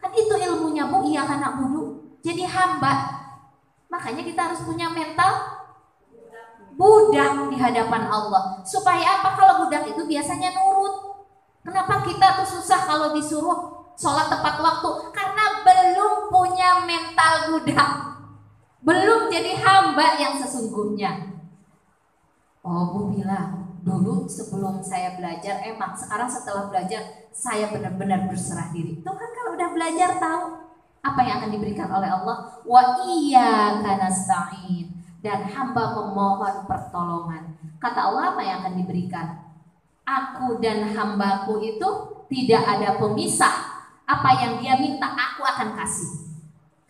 kan itu ilmunya Bu, iyyaka na'budu. Jadi hamba. Makanya kita harus punya mental budak di hadapan Allah. Supaya apa? Kalau budak itu biasanya nurut. Kenapa kita tuh susah kalau disuruh sholat tepat waktu? Karena belum punya mental budak, belum jadi hamba yang sesungguhnya. Oh Bu bilang, dulu sebelum saya belajar, emang sekarang setelah belajar saya benar-benar berserah diri. Itu kan kalau udah belajar tahu apa yang akan diberikan oleh Allah. Wa iyyaka nasta'in, dan hamba memohon pertolongan. Kata Allah apa yang akan diberikan? Aku dan hambaku itu tidak ada pemisah. Apa yang dia minta aku akan kasih.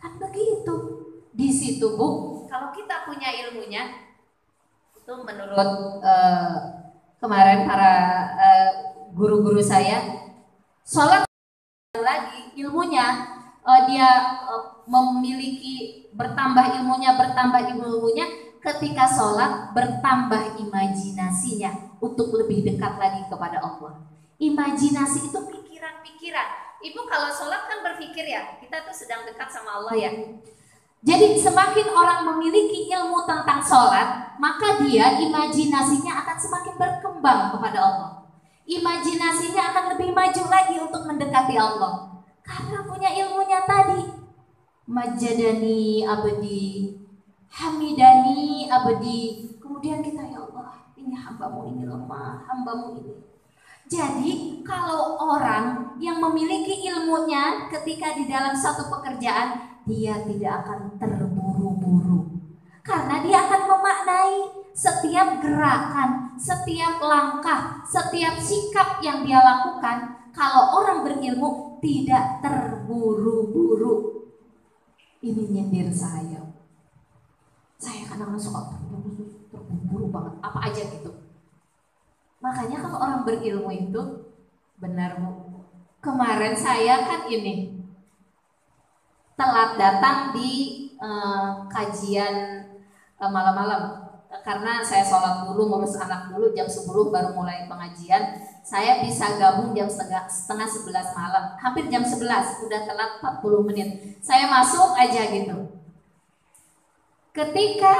Kan begitu. Di situ Bu, kalau kita punya ilmunya, itu menurut kemarin para guru-guru saya, sholat lagi ilmunya, dia memiliki bertambah ilmunya ketika sholat, bertambah imajinasinya untuk lebih dekat lagi kepada Allah. Imajinasi itu pikiran-pikiran. Ibu kalau sholat kan berpikir ya, kita tuh sedang dekat sama Allah ya. Jadi semakin orang memiliki ilmu tentang sholat, maka dia imajinasinya akan semakin berkembang kepada Allah. Imajinasinya akan lebih maju lagi untuk mendekati Allah. Karena punya ilmunya tadi. Majjadani abdi, hamidani abdi. Kemudian kita, ya Allah, ini hambamu ini lemah, hambamu ini. Jadi kalau orang yang memiliki ilmunya ketika di dalam satu pekerjaan, dia tidak akan terburu-buru Karena dia akan memaknai setiap gerakan, setiap langkah, setiap sikap yang dia lakukan. Kalau orang berilmu tidak terburu-buru. Ini nyindir saya kadang-kadang suka terburu-buru banget, apa aja gitu. Makanya kalau orang berilmu itu benar Bu. Kemarin saya kan ini telat datang di kajian malam-malam karena saya sholat dulu, ngurus anak dulu, jam 10 baru mulai pengajian. Saya bisa gabung jam setengah 11 malam, hampir jam 11, udah telat 40 menit. Saya masuk aja gitu. Ketika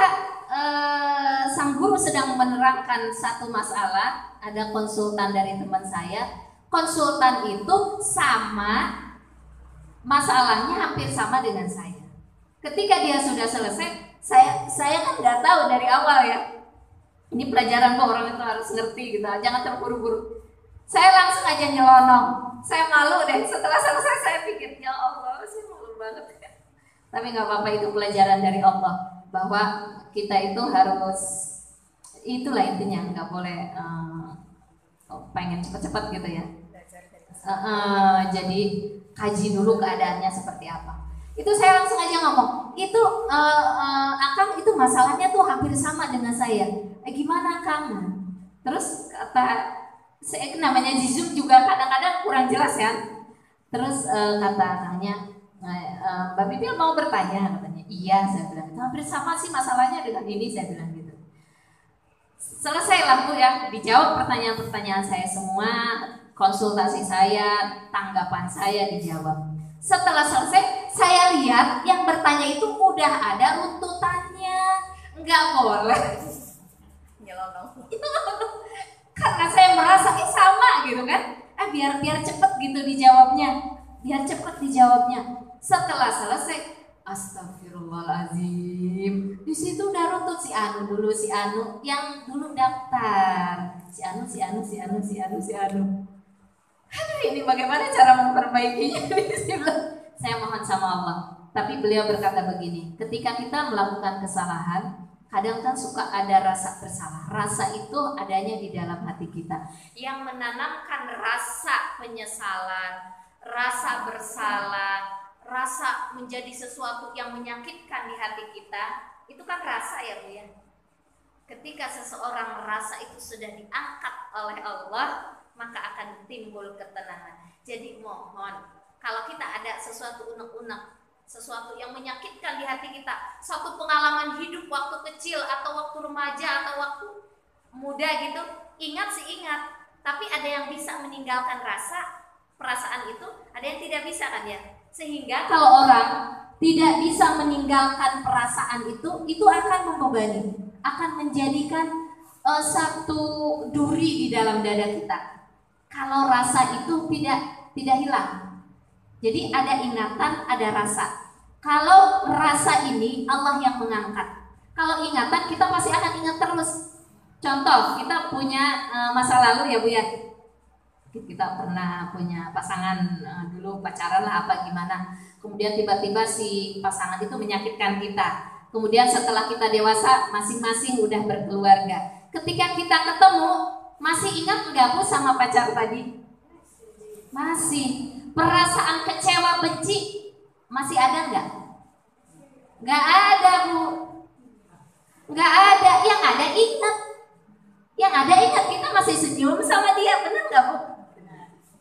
sang guru sedang menerangkan satu masalah, ada konsultan dari teman saya. Konsultan itu sama, masalahnya hampir sama dengan saya. Ketika dia sudah selesai, saya kan nggak tahu dari awal ya. Ini pelajaran kok, orang itu harus ngerti gitu, jangan terburu-buru. Saya langsung aja nyelonong. Saya malu deh. Setelah selesai saya pikir, ya Allah, saya malu banget. Tapi nggak apa-apa, itu pelajaran dari Allah. Bahwa kita itu harus, itulah intinya, nggak boleh pengen cepat-cepat gitu ya. Jadi kaji dulu keadaannya seperti apa. Itu saya langsung aja ngomong, itu Akang itu masalahnya tuh hampir sama dengan saya. Gimana Kang? Terus kata saya, namanya Zoom juga kadang-kadang kurang jelas ya. Terus kata Akangnya, Mbak Pipil mau bertanya katanya. Iya, saya bilang, hampir sama sih masalahnya dengan ini, saya bilang gitu. Selesailah Bu ya, dijawab pertanyaan-pertanyaan saya semua, konsultasi saya, tanggapan saya dijawab. Setelah selesai, saya lihat yang bertanya itu udah ada runtutannya. Nggak boleh. Karena saya merasa sama gitu kan. Biar cepet gitu dijawabnya. Biar cepet dijawabnya. Setelah selesai, astagfirullahaladzim. Di situ udah runtut si Anu dulu, si Anu yang dulu daftar. Si Anu. Aduh, ini bagaimana cara memperbaikinya? Saya mohon sama Allah. Tapi beliau berkata begini, ketika kita melakukan kesalahan, kadang kan suka ada rasa bersalah. Rasa itu adanya di dalam hati kita, yang menanamkan rasa penyesalan, rasa bersalah, rasa menjadi sesuatu yang menyakitkan di hati kita. Itu kan rasa ya Bu ya. Ketika seseorang merasa itu sudah diangkat oleh Allah, maka akan timbul ketenangan. Jadi mohon, kalau kita ada sesuatu unek-unek, sesuatu yang menyakitkan di hati kita, satu pengalaman hidup waktu kecil atau waktu remaja atau waktu muda gitu, ingat sih ingat, tapi ada yang bisa meninggalkan perasaan itu, ada yang tidak bisa kan ya. Sehingga kalau orang tidak bisa meninggalkan perasaan itu akan membebani, akan menjadikan satu duri di dalam dada kita. Kalau rasa itu tidak hilang. Jadi ada ingatan, ada rasa. Kalau rasa ini Allah yang mengangkat. Kalau ingatan kita pasti akan ingat terus. Contoh, kita punya masa lalu ya Bu ya. Kita pernah punya pasangan dulu, pacaran lah apa gimana. Kemudian tiba-tiba si pasangan itu menyakitkan kita. Kemudian setelah kita dewasa, masing-masing udah berkeluarga. Ketika kita ketemu, masih ingat nggak Bu sama pacar tadi? Masih. Perasaan kecewa, benci masih ada nggak? Nggak ada Bu. Nggak ada. Yang ada ingat. Yang ada ingat, kita masih senyum sama dia, benar nggak Bu?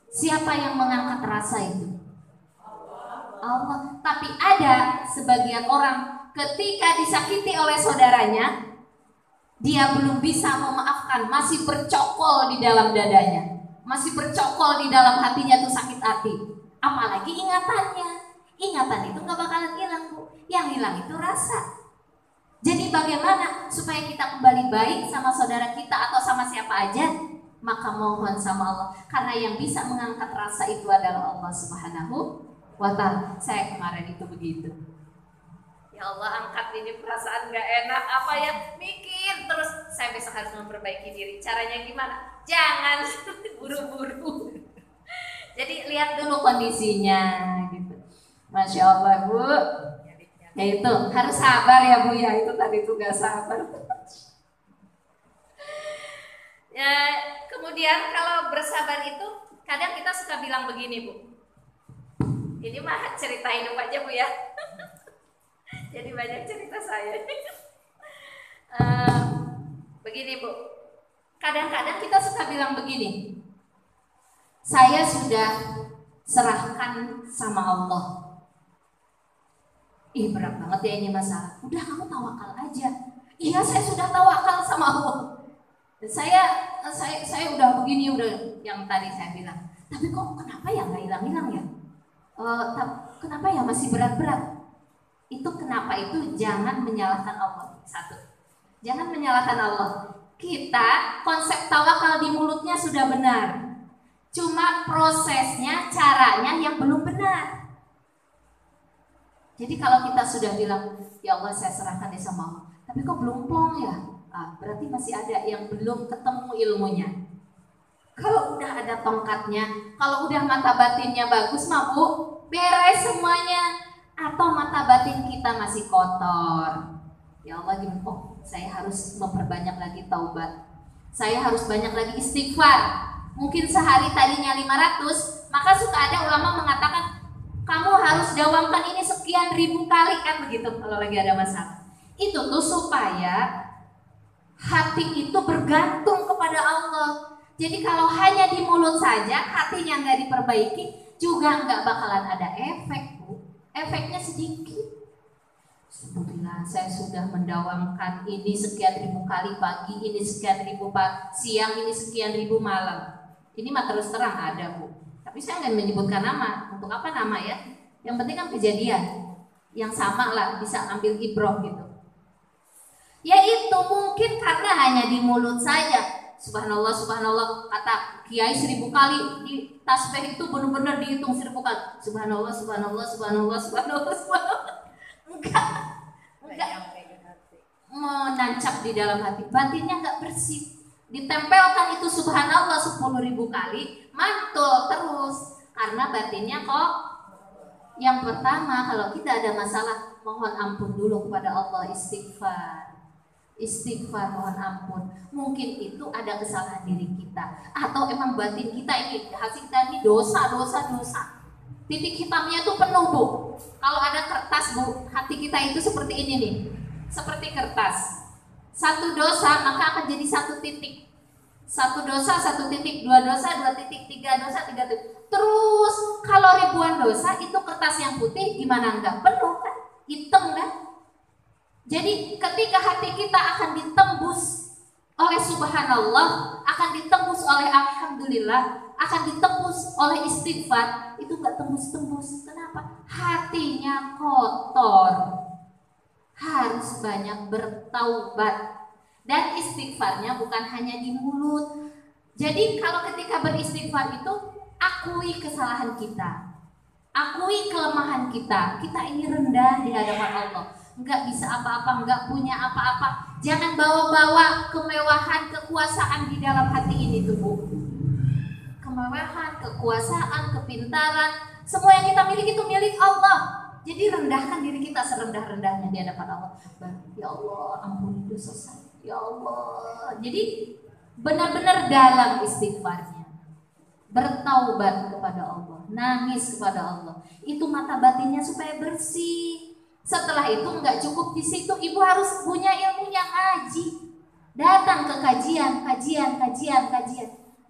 Siapa yang mengangkat rasa itu? Allah. Tapi ada sebagian orang ketika disakiti oleh saudaranya, dia belum bisa memaafkan, masih bercokol di dalam dadanya, masih bercokol di dalam hatinya tuh sakit hati. Apalagi ingatannya. Ingatan itu nggak bakalan hilang Bu. Yang hilang itu rasa. Jadi bagaimana supaya kita kembali baik sama saudara kita atau sama siapa aja? Maka mohon sama Allah. Karena yang bisa mengangkat rasa itu adalah Allah Subhanahu wa Ta'ala. Saya kemarin itu begitu. Ya Allah, angkat ini perasaan gak enak, apa ya, mikir terus, saya besok harus memperbaiki diri. Caranya gimana? Jangan buru-buru. Jadi lihat dulu kondisinya gitu. Masya Allah Bu. Ya itu harus sabar ya Bu ya, itu tadi tuh gak sabar. Ya, kemudian kalau bersabar itu kadang kita suka bilang begini Bu. Ini mah cerita hidup aja Bu ya. Jadi banyak cerita saya. Begini Bu, kadang-kadang kita suka bilang begini, saya sudah serahkan sama Allah. Ih berat banget ya ini masalah. Udah kamu tawakal aja. Iya saya sudah tawakal sama Allah. Saya udah begini, udah yang tadi saya bilang. Tapi kok kenapa ya nggak hilang-hilang ya? Kenapa ya masih berat-berat? Itu kenapa itu jangan menyalahkan Allah. Satu, jangan menyalahkan Allah. Kita konsep tawakal di mulutnya sudah benar. Cuma prosesnya, caranya yang belum benar. Jadi kalau kita sudah bilang, ya Allah saya serahkan deh sama Allah, tapi kok belum plong ya? Berarti masih ada yang belum ketemu ilmunya. Kalau udah ada tongkatnya, kalau udah mata batinnya bagus mah Bu, beres semuanya. Atau mata batin kita masih kotor. Ya Allah gimana? Oh saya harus memperbanyak lagi taubat. Saya harus banyak lagi istighfar. Mungkin sehari tadinya 500, maka suka ada ulama mengatakan kamu harus dawamkan ini sekian ribu kali, kan begitu kalau lagi ada masalah. Itu tuh supaya hati itu bergantung kepada Allah. Jadi kalau hanya di mulut saja, hatinya nggak diperbaiki, juga nggak bakalan ada efek Bu. Efeknya sedikit. Alhamdulillah saya sudah mendawamkan ini sekian ribu kali pagi, ini sekian ribu siang, ini sekian ribu malam. Ini mah terus terang ada Bu. Tapi saya nggak menyebutkan nama. Untuk apa nama ya? Yang penting kan kejadian. Yang sama lah, bisa ambil ibroh gitu. Ya itu mungkin karena hanya di mulut saja. Subhanallah, subhanallah, kata kiai 1000 kali, di tasbih itu benar-benar dihitung 1000 kali. Subhanallah, subhanallah, subhanallah, subhanallah, subhanallah. Enggak menancap di dalam hati, batinnya enggak bersih. Ditempelkan itu subhanallah 10.000 kali, mantul terus karena batinnya kok. Yang pertama, kalau kita ada masalah, mohon ampun dulu kepada Allah, istighfar, mohon ampun. Mungkin itu ada kesalahan diri kita, atau emang batin kita ini, hati kita ini dosa. Titik hitamnya itu penuh Bu. Kalau ada kertas Bu, hati kita itu seperti ini nih, seperti kertas. Satu dosa maka akan jadi satu titik. Satu dosa, satu titik, dua dosa, dua titik, tiga dosa, tiga titik. Terus kalau ribuan dosa, itu kertas yang putih gimana enggak penuh kan? Hitam kan? Jadi ketika hati kita akan ditembus oleh subhanallah, akan ditembus oleh alhamdulillah, akan ditembus oleh istighfar, itu enggak tembus-tembus. Kenapa? Hatinya kotor. Harus banyak bertaubat. Dan istighfarnya bukan hanya di mulut. Jadi kalau ketika beristighfar itu akui kesalahan kita, akui kelemahan kita. Kita ini rendah di hadapan Allah, nggak bisa apa-apa, nggak punya apa-apa. Jangan bawa-bawa kemewahan, kekuasaan di dalam hati ini tuh Bu. Kemewahan, kekuasaan, kepintaran, semua yang kita miliki itu milik Allah. Jadi rendahkan diri kita serendah-rendahnya di hadapan Allah. Ya Allah, ampuni dosa saya. Ya Allah. Jadi benar-benar dalam istighfarnya, bertaubat kepada Allah, nangis kepada Allah. Itu mata batinnya supaya bersih. Setelah itu nggak cukup di situ, ibu harus punya ilmunya, ngaji. Datang ke kajian.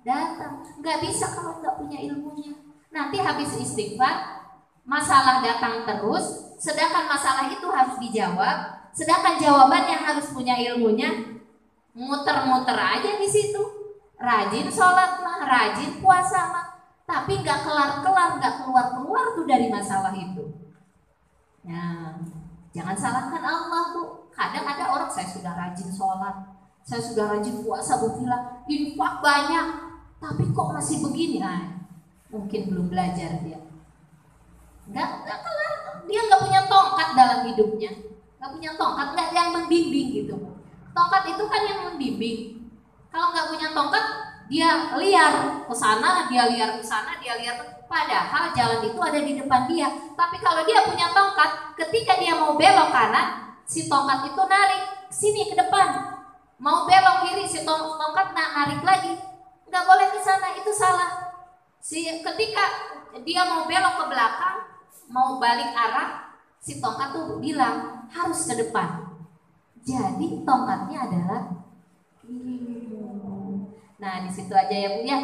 Datang. Nggak bisa kalau nggak punya ilmunya. Nanti habis istighfar, masalah datang terus, sedangkan masalah itu harus dijawab. Sedangkan jawaban yang harus punya ilmunya, muter-muter aja di situ. Rajin sholat mah, rajin puasa mah, tapi nggak kelar-kelar, nggak keluar-keluar tuh dari masalah itu. Nah, jangan salahkan Allah tuh. Kadang ada orang, saya sudah rajin sholat, saya sudah rajin puasa, buktilah infak banyak, tapi kok masih begini? Mungkin belum belajar dia. Nggak kelar, dia nggak punya tongkat dalam hidupnya. Nggak punya tongkat, nggak yang membimbing gitu. Tongkat itu kan yang membimbing. Kalau nggak punya tongkat, dia liar ke sana, dia liar ke sana, dia liar padahal jalan itu ada di depan dia. Tapi kalau dia punya tongkat, ketika dia mau belok kanan, si tongkat itu narik sini ke depan. Mau belok kiri, si tongkat narik lagi. Nggak boleh ke sana, itu salah. Ketika dia mau belok ke belakang, mau balik arah, si tongkat tuh bilang harus ke depan. Jadi tongkatnya adalah Nah, di situ aja ya Bu ya.